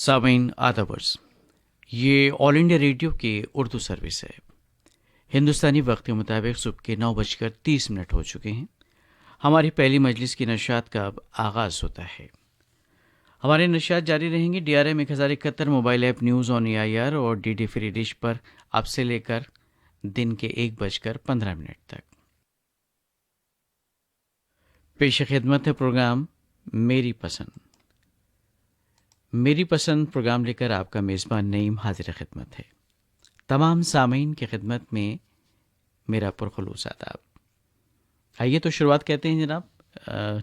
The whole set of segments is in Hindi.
सामीन आदाबर्स, ये ऑल इंडिया रेडियो की उर्दू सर्विस है। हिंदुस्तानी वक्त के मुताबिक सुबह के 9:30 हो चुके हैं। हमारी पहली मजलिस की नशात का अब आगाज़ होता है। हमारे नशात जारी रहेंगे DRM 1071 mobile app news on AIR और DD फ्री डिश पर अब से लेकर दिन के 1:15 तक। पेश खिदमत है प्रोग्राम मेरी पसंद। मेरी पसंद प्रोग्राम लेकर आपका मेज़बान नईम हाजिर खिदमत है। तमाम सामीन की खिदमत में मेरा पुरखुलूस आदाब। आइए तो शुरुआत कहते हैं जनाब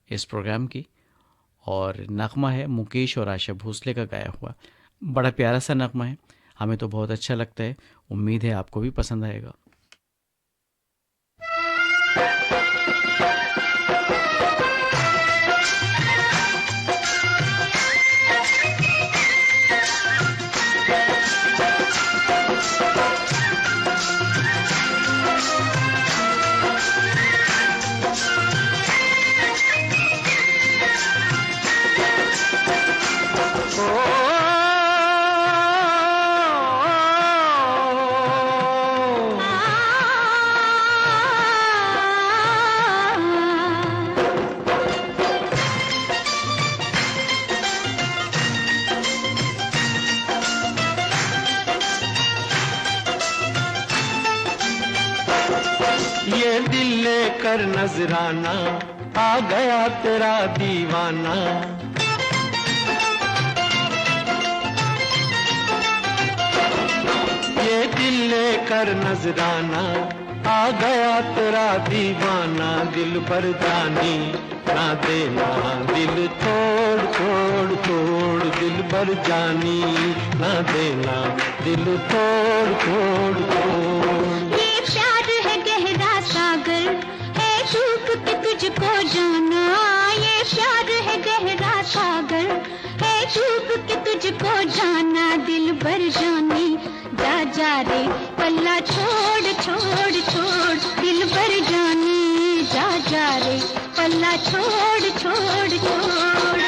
इस प्रोग्राम की, और नगमा है मुकेश और आशा भोसले का गाया हुआ। बड़ा प्यारा सा नगमा है, हमें तो बहुत अच्छा लगता है। उम्मीद है आपको भी पसंद आएगा। ये दिल लेकर नजराना आ गया तेरा दीवाना। ये दिल लेकर नजराना आ गया तेरा दीवाना। दिल पर जानी ना देना, दिल तोड़ तोड़ तोड़। दिल पर जानी ना देना, दिल तोड़ तोड़ तोड़। तुझको जाना ये प्यार है गहरा सागर है, डूब के तुझको जाना। दिल भर जानी जा जा रे पल्ला छोड़ छोड़ छोड़। दिल भर जानी जा जा रे पल्ला छोड़ छोड़ छोड़।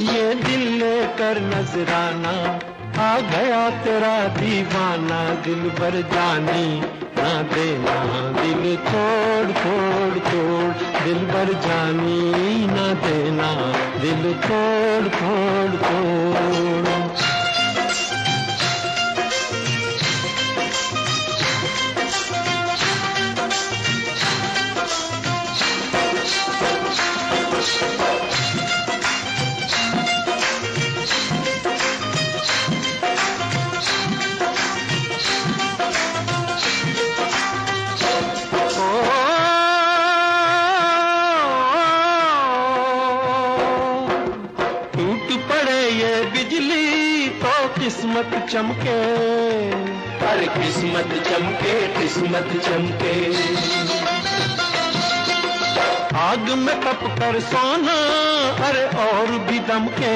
ये दिल लेकर नजराना आ गया तेरा दीवाना। दिल भर जानी ना देना, दिल तोड़ तोड़ तोड़। दिल भर जानी ना देना, दिल तोड़ तोड़ तोड़। किस्मत चमके, अरे किस्मत चमके, किस्मत चमके। आग में तप कर सोना अरे और भी दमके,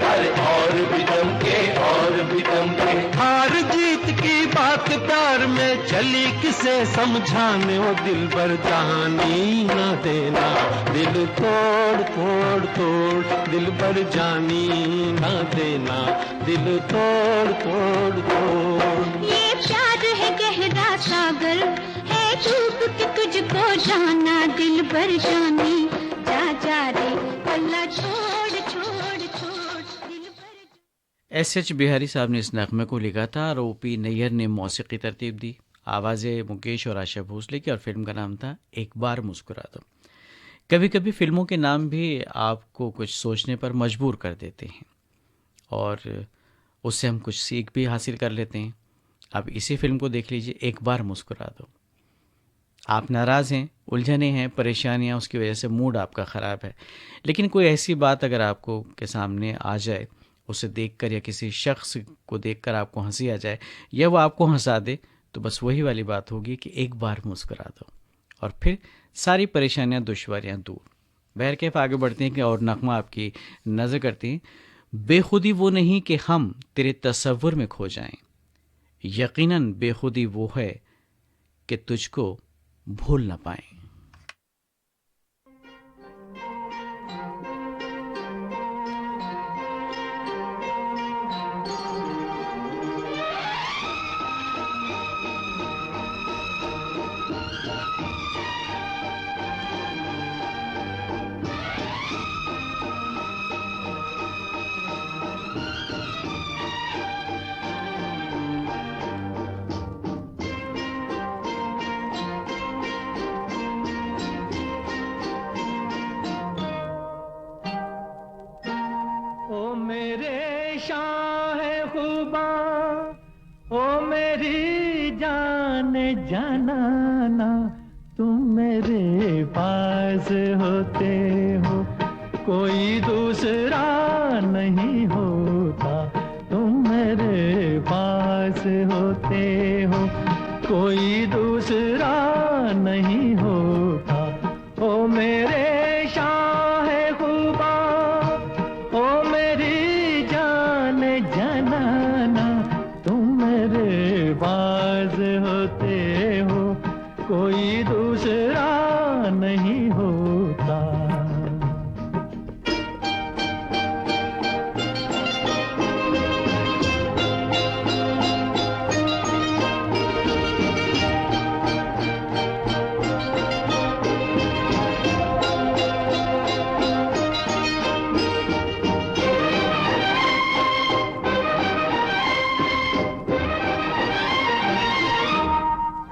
अरे और भी दमके, और भी दमके। हार जीत की बात प्यार में चली किसे समझाने। वो दिल भर जानी ना देना, दिल तोड़ तोड़ तोड़। दिल भर जानी ना देना, दिल तोड़ तोड़ तोड़। ये प्यार है गहरा सागर है, डूब के तुझको जाना। दिल भर जानी जा जा रे पल्ला छोड़ छोड़ छोड़ दिल भर। एस बिहारी साहब ने इस नगमे को लिखा था और ओपी नैयर ने मौसीकी तरतीब दी। आवाज़ें मुकेश और आशा भोसले की और फिल्म का नाम था एक बार मुस्कुरा दो। कभी कभी फिल्मों के नाम भी आपको कुछ सोचने पर मजबूर कर देते हैं और उससे हम कुछ सीख भी हासिल कर लेते हैं। अब इसी फिल्म को देख लीजिए, एक बार मुस्कुरा दो। आप नाराज़ हैं, उलझने हैं, परेशानियां, उसकी वजह से मूड आपका ख़राब है, लेकिन कोई ऐसी बात अगर आपको के सामने आ जाए, उसे देखकर या किसी शख्स को देखकर आपको हंसी आ जाए या वो आपको हंसा दे, तो बस वही वाली बात होगी कि एक बार मुस्कुरा दो और फिर सारी परेशानियां, दुश्वारियां दूर। बहरकैफ आगे बढ़ते हैं कि और नगमा आपकी नज़र करती हैं। बेखुदी वो नहीं कि हम तेरे तसव्वुर में खो जाएं, यकीनन बेखुदी वो है कि तुझको भूल ना पाएं। ओ मेरे शाह खुबा, ओ मेरी जान जानाना, तुम मेरे पास होते हो कोई दूसरा नहीं होता, तुम मेरे पास होते हो कोई दूसरा नहीं होता। ओ मेरे शाह खुबा, ओ मेरी जान जनाना, तुम मेरे पास होते हो कोई दूसरा नहीं होता।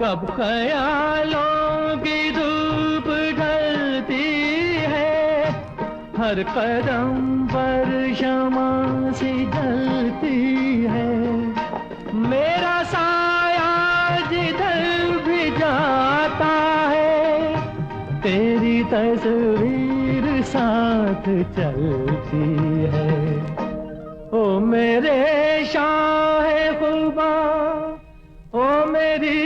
कब ख्यालों की धूप ढलती है, हर कदम पर शमा सी जलती है, मेरा साया जिधर भी जाता है, तेरी तस्वीर साथ चलती है। ओ मेरे शाह खुबा, ओ मेरी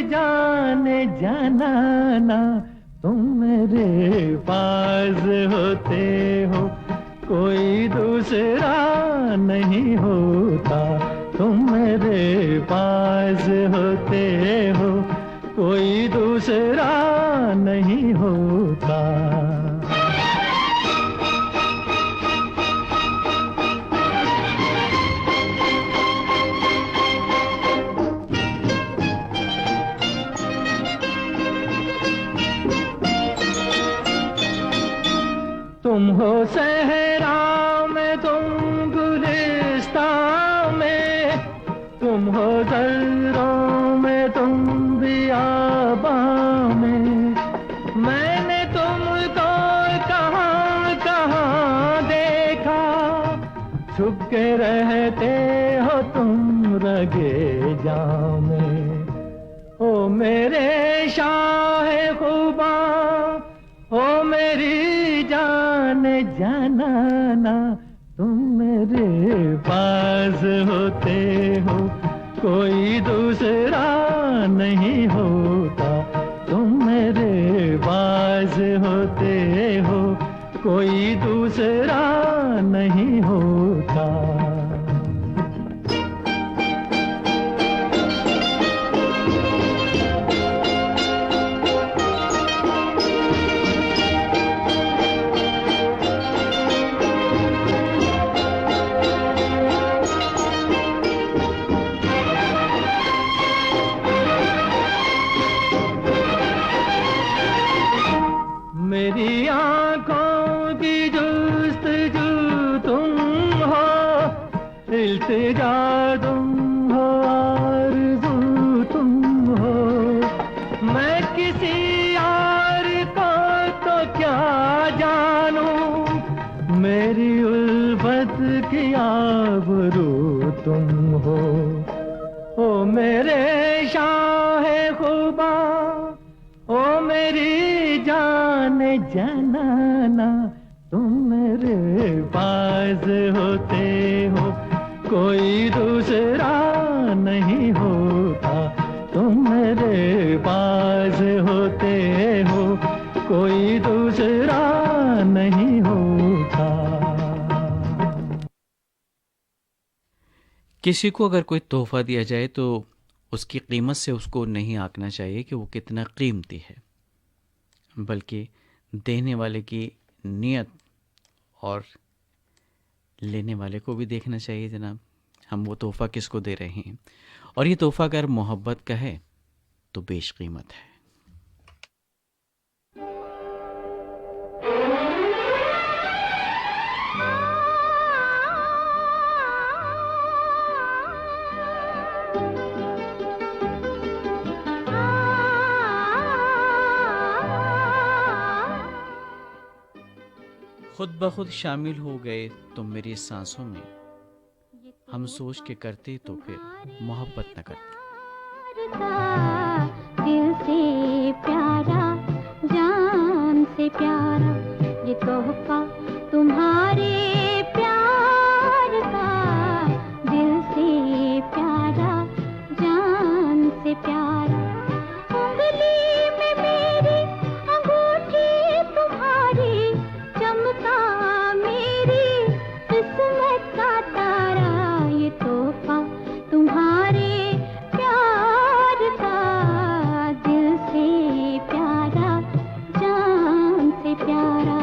जान जनाना, तुम मेरे पास होते हो कोई दूसरा नहीं होता, तुम मेरे पास होते हो कोई दूसरा नहीं होता। तुम हो सहरा में, तुम गुलिस्तान में, तुम हो दर्रों में, तुम बियाबां में, मैंने तुमको कहाँ कहाँ देखा, छुप के रहते हो तुम रगे जां में। ओ मेरे शाह खुबा, ओ मेरी जान जनाना, तुम मेरे पास होते हो कोई दूसरा नहीं होता, तुम मेरे पास होते हो कोई दूसरा नहीं होता। मेरी आंखों की आबरू तुम हो। ओ मेरे शाहे खुबा, ओ मेरी जान जनाना, तुम मेरे पास होते हो कोई दूसरा नहीं होता, तुम मेरे पास होते हो कोई दूसरा नहीं होता। किसी को अगर कोई तोहफा दिया जाए तो उसकी कीमत से उसको नहीं आंकना चाहिए कि वो कितना कीमती है, बल्कि देने वाले की नीयत और लेने वाले को भी देखना चाहिए जनाब, हम वो तोहफ़ा किसको दे रहे हैं। और ये तोहफ़ा अगर मोहब्बत का है तो बेशकीमत है। खुद ब खुद शामिल हो गए तुम मेरी सांसों में, हम सोच के करते तो फिर मोहब्बत न करते। दिल से प्यारा, जान से प्यारा, ये तोहफा तुम्हारे प्यार का। दिल से प्यारा, जान से प्यारा, उंगली में मेरी अंगूठी तुम्हारी, चमका मेरी किस्मत का तारा। ये तोहफा तुम्हारे प्यार का, दिल से प्यारा, जान से प्यारा।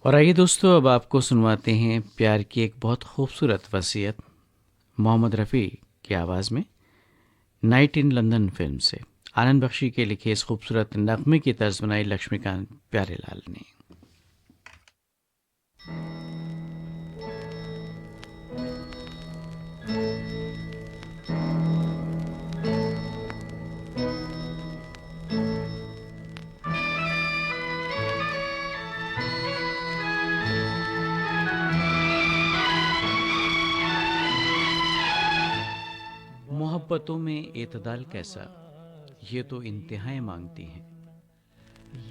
और आइए दोस्तों, अब आपको सुनवाते हैं प्यार की एक बहुत खूबसूरत वसीयत मोहम्मद रफ़ी की आवाज़ में, नाइट इन लंदन फिल्म से। आनंद बख्शी के लिखे इस खूबसूरत नगमे की तर्ज बनाई लक्ष्मीकांत प्यारेलाल ने। मोहब्बतों में एतदाल कैसा, ये तो इंतहाएं मांगती हैं।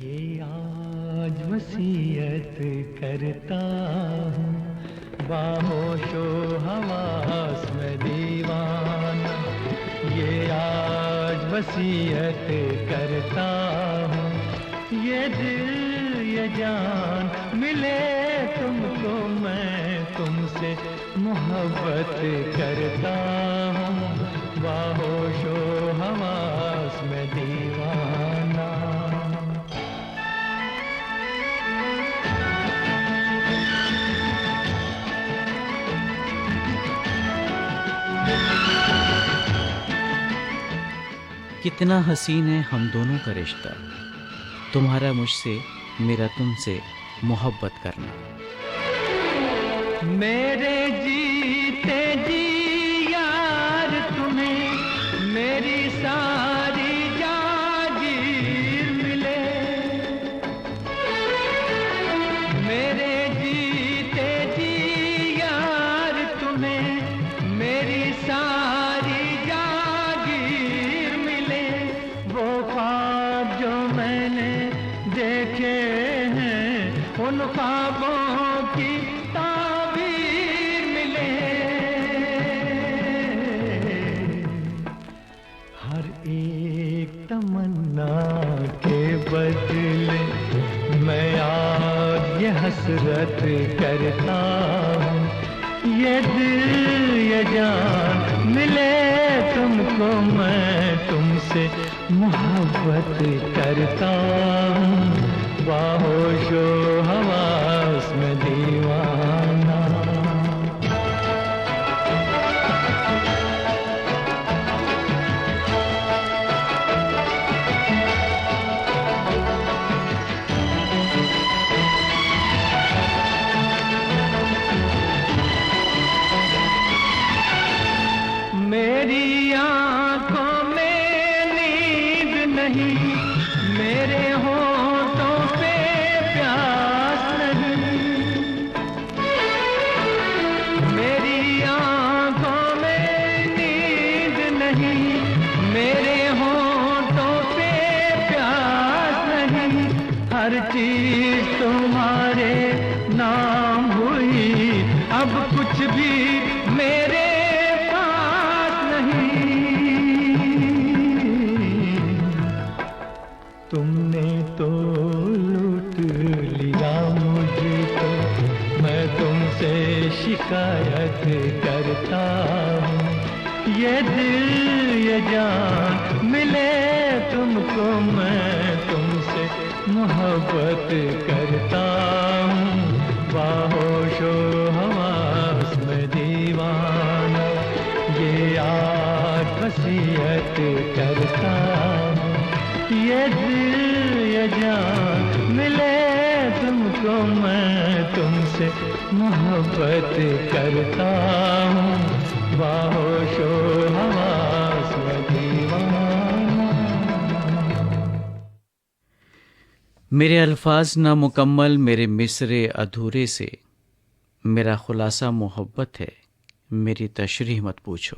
ये आज वसीयत करता हूँ, बाहोशो हवास में दीवाना। ये आज वसीयत करता हूँ, ये दिल ये जान मिले तुमको, मैं तुमसे मोहब्बत करता हूँ, बाहोशो हवास में दीवाना। कितना हसीन है हम दोनों का रिश्ता, तुम्हारा मुझसे मेरा तुमसे मोहब्बत करना। मेरे जीते जी यार तुम्हें मेरी सारी जागीर मिले। मेरे जीते जी यार तुम्हें मेरी सारी जागीर मिले। वो ख्वाब जो मैंने देखे हैं, उन ख्वाबों की ताबीर मिले। हर एक तमन्ना के बदले मैं आज ये हसरत करता हूँ, ये दिल ये जान मिले तुमको, मैं तुमसे मोहब्बत करता हूँ, बाहोशो हवास में दीवाना। मेरी आंखों में नींद नहीं, मेरे होठों पे प्यास नहीं। मेरी आंखों में नींद नहीं, मेरे होठों पे प्यास नहीं। हर चीज तुम्हारे नाम हुई, अब कुछ भी मेरे तुमने तो लूट लिया मुझको, मैं तुमसे शिकायत करता हूँ, ये दिल ये जान मिले तुमको, मैं तुमसे मोहब्बत करता हूँ, बाहोशो हवास में दीवाना। ये आज वसीयत करता हूँ, ये दिल ये जान मिले तुमको, मैं तुमसे मोहब्बत करता हूँ, बाहोशो हवास में दीवाना। मेरे अल्फाज नामुकम्मल, मेरे मिसरे अधूरे से, मेरा खुलासा मोहब्बत है, मेरी तशरीह मत पूछो।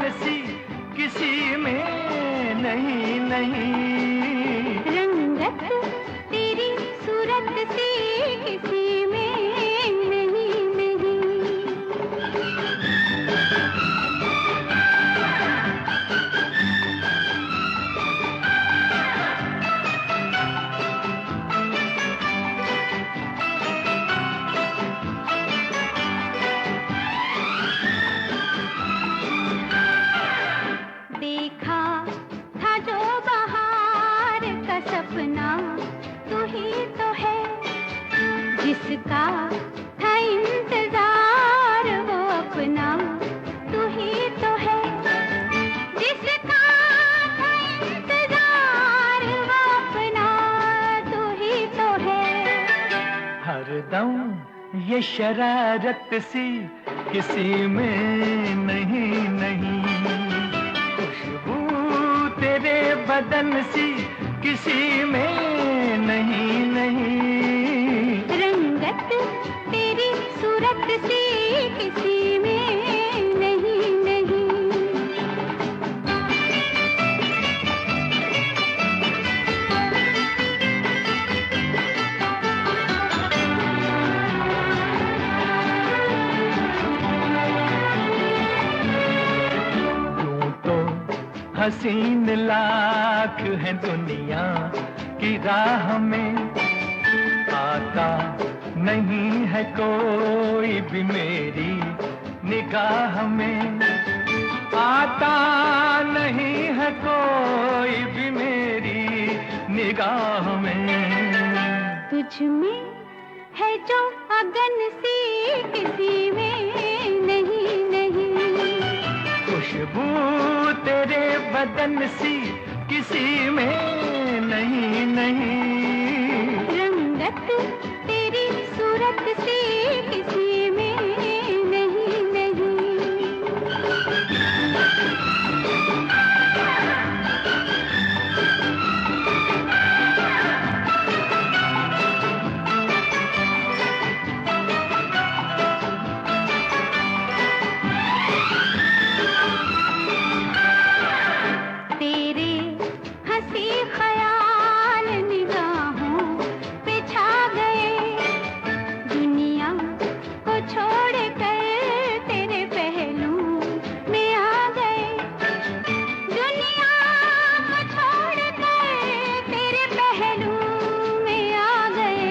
बदन सी किसी में नहीं नहीं। रंगत तेरी सूरत सी किसी में नहीं नहीं। देखा था जो बहार का सपना तू ही तो है, जिसका था इंतजार वो अपना तू ही तो है, जिसका था इंतजार वो अपना तू ही तो है। हरदम ये शरारत सी किसी में नहीं नहीं। खुशबू तेरे बदन सी किसी में नहीं नहीं। रंगत तेरी सूरत सी किसी में नहीं नहीं। यूं तो हसीन लाख है दुनिया की राह में, आता नहीं है कोई भी मेरी निगाह में। आता नहीं है कोई भी मेरी निगाह में। तुझ में है जो अगन सी किसी में नहीं नहीं। खुशबू तेरे बदन सी किसी में नहीं नहीं। रंगत तेरी सूरत सी किसी में नहीं नहीं। तेरे हंसी ख्याल निगाहों पे छा गए, दुनिया को छोड़ कर तेरे पहलू में आ गए। दुनिया को छोड़ कर तेरे पहलू में आ गए।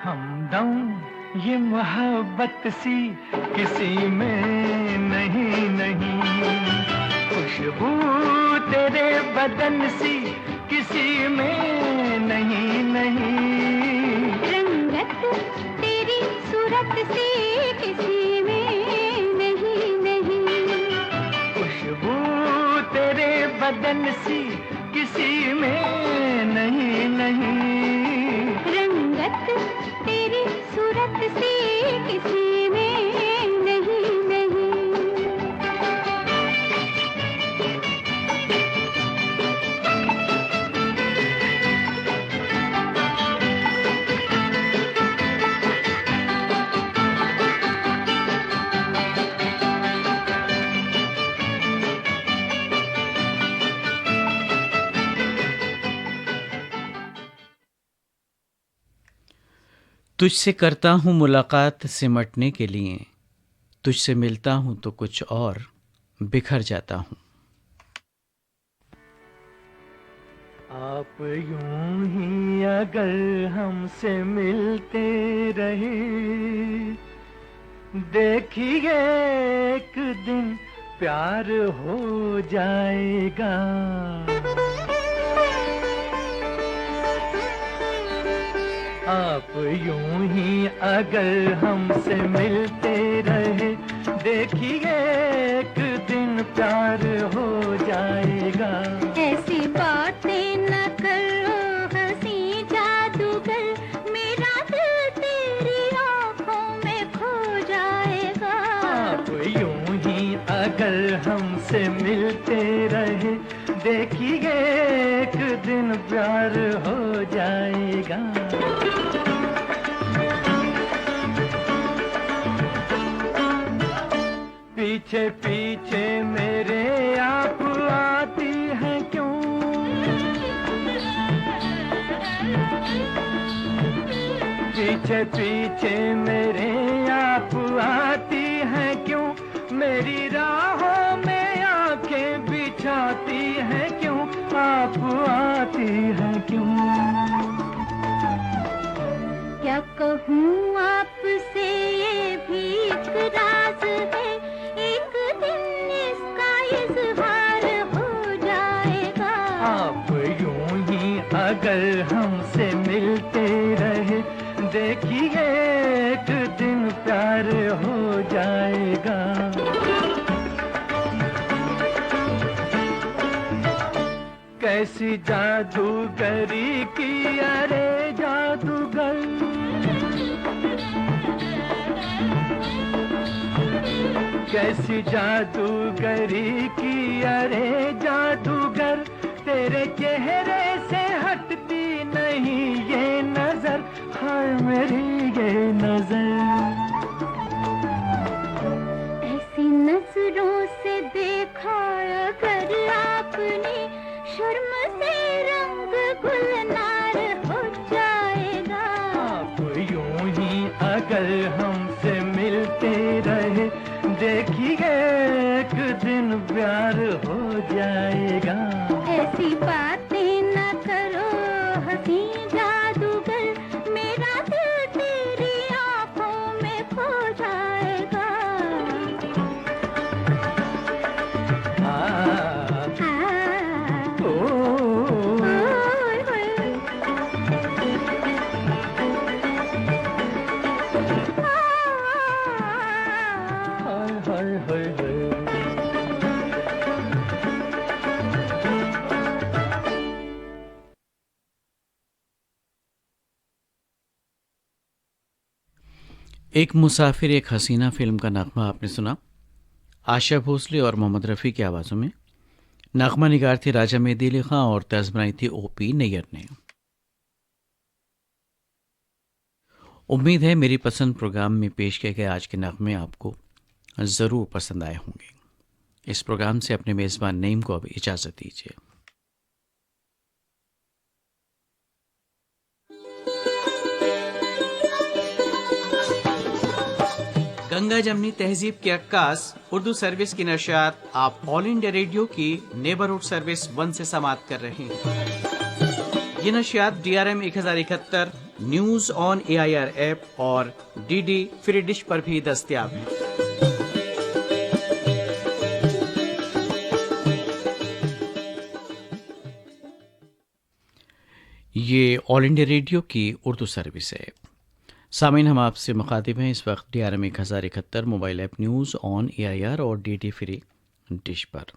हमदम ये मोहब्बत सी किसी में नहीं नहीं। खुशबू तेरे बदन सी किसी में नहीं नहीं। रंगत तेरी सूरत सी किसी में नहीं नहीं। खुशबू तेरे बदन सी किसी में नहीं नहीं। रंगत तेरी सूरत सी किसी में नहीं नहीं। तुझसे करता हूँ मुलाकात सिमटने के लिए, तुझसे मिलता हूँ तो कुछ और बिखर जाता हूँ। आप यूं ही अगर हमसे मिलते रहे, देखिए एक दिन प्यार हो जाएगा। आप यूं ही अगर हमसे मिलते रहे, देखिए एक दिन प्यार हो जाएगा। ऐसी बातें न करो हंसी जादूगर, मेरा दिल तेरी आँखों में खो जाएगा। आप यूं ही अगर हमसे मिलते रहे, देखिए एक दिन प्यार हो जाएगा। पीछे पीछे मेरे आप आती है क्यों? पीछे पीछे मेरे आप आती है क्यों? मेरी राहों में आंखें बिछाती है क्यों? आप आती है क्यों? क्या कहूँ आपसे ये भी एक राज है, एक दिन इसका इज़हार हो जाएगा। आप यूं ही अगर हमसे मिलते रहे, देखिए एक दिन प्यार हो जाएगा। कैसी जादूगरी की अरे जादूगर, कैसी जादूगरी की अरे जादूगर, तेरे चेहरे से हटती नहीं ये नजर, हाय मेरी ये नजर। ऐसी नजरों से देखा अगर आपने, शर्म से रंग गुलनार हो जाएगा। आप यूं ही अगर हमसे मिलते रहे, देखिए एक दिन प्यार हो जाएगा। ऐसी बातें न करो हंसी जादूगर, मेरा दिल तेरी आंखों में खो जाएगा। एक मुसाफिर एक हसीना फिल्म का नगमा आपने सुना, आशा भोसले और मोहम्मद रफ़ी की आवाज़ों में। नगमा निगार थी राजा मेहदी अली खां और तर्ज बनाई थी ओपी नैयर ने। उम्मीद है मेरी पसंद प्रोग्राम में पेश किए गए आज के नगमे आपको ज़रूर पसंद आए होंगे। इस प्रोग्राम से अपने मेज़बान नईम को अब इजाज़त दीजिए। गंगा जमनी तहजीब की अक्कास उर्दू सर्विस की नशात आप ऑल इंडिया रेडियो की नेबरहुड सर्विस 1 से समाप्त कर रहे हैं। ये नशियात DRM 1071 news on AIR app और DD फ्री डिश पर भी दस्तयाब हैं। ये ऑल इंडिया रेडियो की उर्दू सर्विस है। सामीन, हम आपसे मुखातिब हैं इस वक्त DRM 1071 mobile app news on AIR और DD फ्री डिश पर।